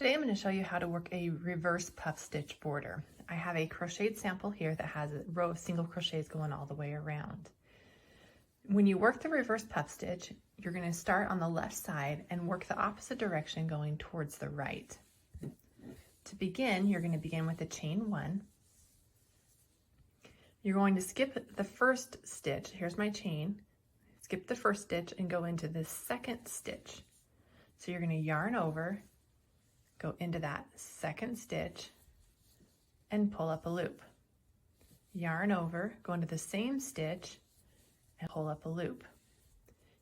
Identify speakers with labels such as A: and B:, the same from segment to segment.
A: Today I'm going to show you how to work a reverse puff stitch border. I have a crocheted sample here that has a row of single crochets going all the way around. When you work the reverse puff stitch, you're going to start on the left side and work the opposite direction going towards the right. To begin, you're going to begin with a chain 1. You're going to skip the first stitch. Here's my chain. Skip the first stitch and go into the second stitch. So you're going to yarn over, go into that second stitch and pull up a loop. Yarn over, go into the same stitch and pull up a loop.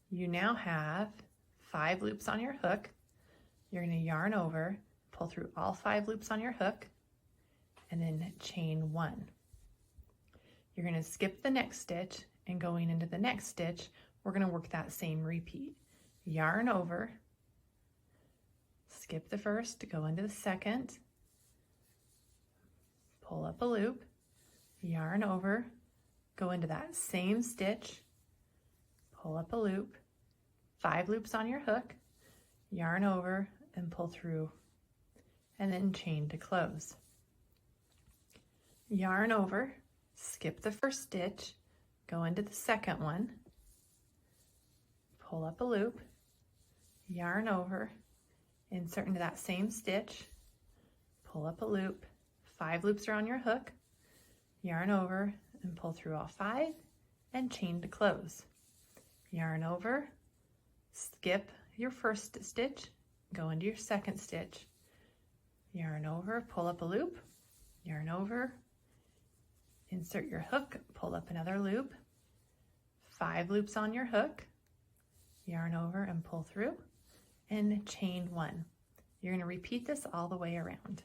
A: You now have 5 loops on your hook. You're going to yarn over, pull through all 5 loops on your hook, and then chain 1. You're going to skip the next stitch, and going into the next stitch, we're going to work that same repeat. Yarn over, skip the first, go into the second, pull up a loop, yarn over, go into that same stitch, pull up a loop, 5 loops on your hook, yarn over and pull through, and then chain to close. Yarn over, skip the first stitch, go into the second one, pull up a loop, yarn over, insert into that same stitch, pull up a loop, 5 loops are on your hook, yarn over and pull through all 5 and chain to close. Yarn over, skip your first stitch, go into your second stitch, yarn over, pull up a loop, yarn over, insert your hook, pull up another loop, 5 loops on your hook, yarn over and pull through, and chain 1. You're going to repeat this all the way around.